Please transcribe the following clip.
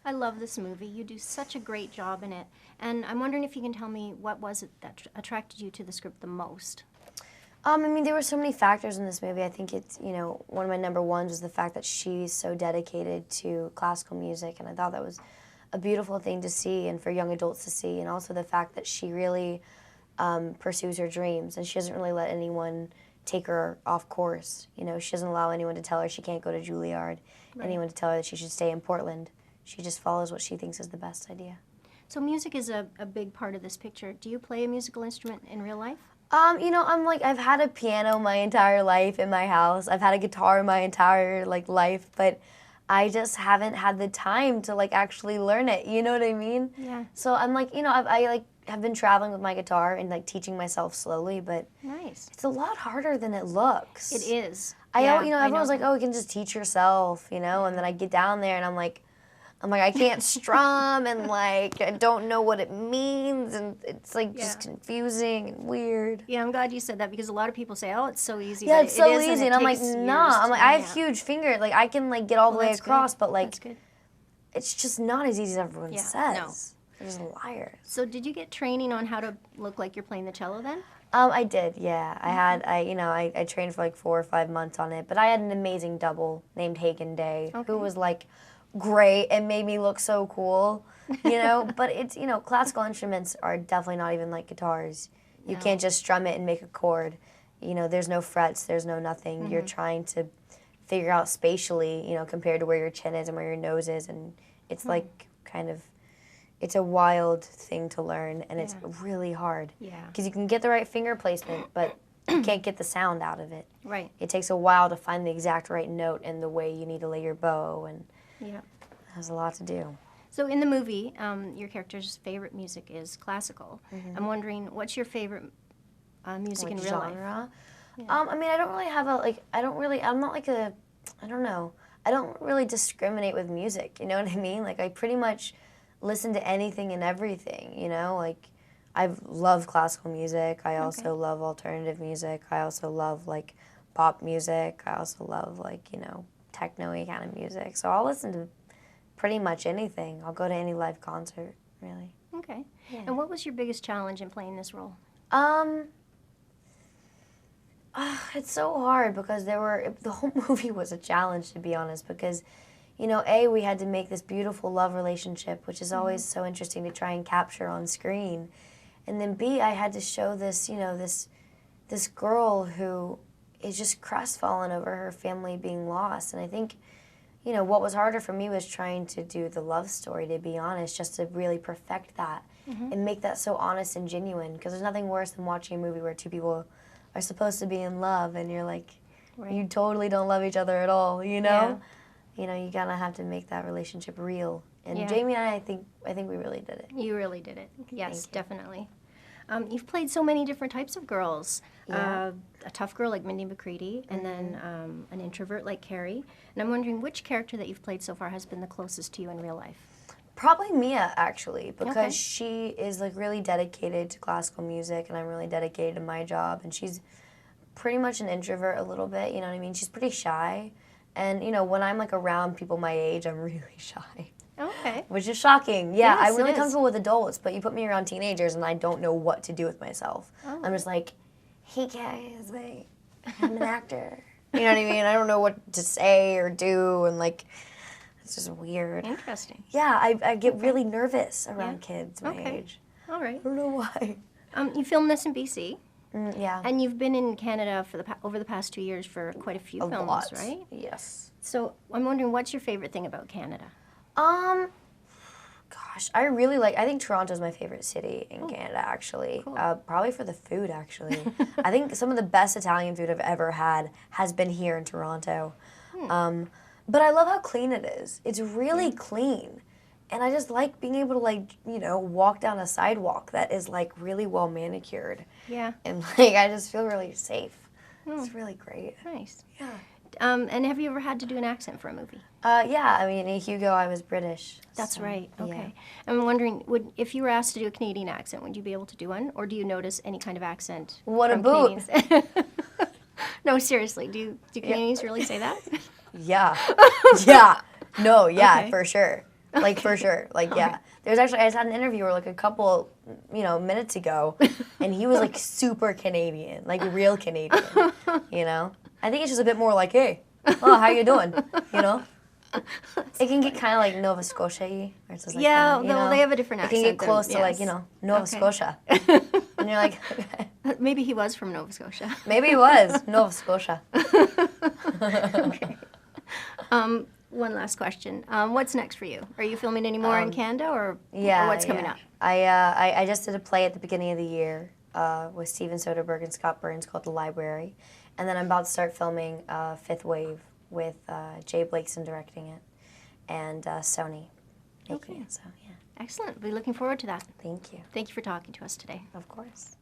I love this movie. You do such a great job in it. And I'm wondering if you can tell me what was it that attracted you to the script the most? I mean, there were so many factors in this movie. I think it's, you know, one of my number ones was the fact that she's so dedicated to classical music, and I thought that was a beautiful thing to see and for young adults to see, and also the fact that she really pursues her dreams, and she doesn't really let anyone take her off course. You know, she doesn't allow anyone to tell her she can't go to Juilliard, anyone to tell her that she should stay in Portland. She just follows what she thinks is the best idea. So music is a big part of this picture. Do you play a musical instrument in real life? You know, I've had a piano my entire life in my house. I've had a guitar my entire, life, but I just haven't had the time to, actually learn it. You know what I mean? Yeah. So I'm you know, I have been traveling with my guitar and, teaching myself slowly, but Nice. it's a lot harder than it looks. It is. You know, I everyone's like, oh, you can just teach yourself, you know, and then I get down there and I'm like, I can't strum, and I don't know what it means, and it's just confusing and weird. Yeah, I'm glad you said that because a lot of people say, oh, it's so easy. Yeah, but it's so isn't. easy, It and I'm takes years nah. to I learn. have huge fingers. I can get all the way That's across, good. but That's good. it's just not as easy as everyone Yeah, says. no. They're just liars. So did you get training on how to look like you're playing the cello then? I did, yeah. I trained for 4 or 5 months on it, but I had an amazing double named Hagen Day who was great and made me look so cool, you know. But it's, classical instruments are definitely not even like guitars. You can't just strum it and make a chord. You know, there's no frets, there's no nothing. You're trying to figure out spatially, compared to where your chin is and where your nose is, and it's it's a wild thing to learn, and it's really hard. Yeah. Because you can get the right finger placement, but you can't get the sound out of it. Right. It takes a while to find the exact right note and the way you need to lay your bow, and it has a lot to do. So in the movie, your character's favorite music is classical. I'm wondering, what's your favorite music in real life? Genre? I mean, I don't really have I'm not I don't know. I don't really discriminate with music, you know what I mean? I pretty much listen to anything and everything, you know? I love classical music. I also love alternative music. I also love, pop music. I also love, techno-y kind of music. So I'll listen to pretty much anything. I'll go to any live concert, really. Okay. Yeah. And what was your biggest challenge in playing this role? It's so hard because the whole movie was a challenge, to be honest, because, A, we had to make this beautiful love relationship, which is always so interesting to try and capture on screen. And then B, I had to show this, this girl who is just crestfallen over her family being lost. And I think, what was harder for me was trying to do the love story, to be honest, just to really perfect that and make that so honest and genuine. Because there's nothing worse than watching a movie where two people are supposed to be in love and you're you totally don't love each other at all, you know? Yeah. You gotta have to make that relationship real. And Jamie and I think we really did it. You really did it. Yes, definitely. You've played so many different types of girls. Yeah. A tough girl like Mindy McCready, and then an introvert like Carrie. And I'm wondering which character that you've played so far has been the closest to you in real life? Probably Mia, actually, because she is really dedicated to classical music, and I'm really dedicated to my job. And she's pretty much an introvert a little bit, you know what I mean? She's pretty shy. And, when I'm around people my age, I'm really shy. Okay. Which is shocking. Yeah, Yes, I'm really it is. comfortable with adults, but you put me around teenagers and I don't know what to do with myself. Oh. I'm just hey guys, I'm an actor. You know what I mean? I don't know what to say or do, and it's just weird. Interesting. Yeah, I get really nervous around kids my age. All right. I don't know why. You filmed this in BC. Yeah. And you've been in Canada for over the past 2 years for quite a few films, lot. right? Yes. So I'm wondering, what's your favorite thing about Canada? Gosh, I think Toronto's my favorite city in Canada, actually. Cool. Probably for the food, actually. I think some of the best Italian food I've ever had has been here in Toronto. But I love how clean it is. It's really clean. And I just like being able to, walk down a sidewalk that is, really well manicured. Yeah. And, I just feel really safe. It's really great. Nice. Yeah. And have you ever had to do an accent for a movie? Yeah, I mean, in Hugo, I was British. That's so, right. Okay. Yeah. I'm wondering, if you were asked to do a Canadian accent, would you be able to do one, or do you notice any kind of accent? What from about? Canadians? No, seriously. Do Canadians really say that? Yeah. Yeah. No, yeah, Okay. for sure. Like, for sure. Like, yeah. There's actually, I just had an interviewer like a couple, minutes ago, and he was like super Canadian, like real Canadian, I think it's just a bit more like, hey, oh, how you doing, It can get kind of like Nova Scotia-y, where it's just like, Yeah, kinda, well, they have a different accent. It can get close to like, yes. Nova Okay. Scotia. And you're like, Maybe he was from Nova Scotia. maybe he was Nova Scotia. Okay. One last question. What's next for you? Are you filming any more in Canada, or what's coming up? I just did a play at the beginning of the year with Steven Soderbergh and Scott Burns called The Library. And then I'm about to start filming Fifth Wave with Jay Blakeson directing it and Sony making it. So, yeah. Excellent. We'll be looking forward to that. Thank you. Thank you for talking to us today. Of course.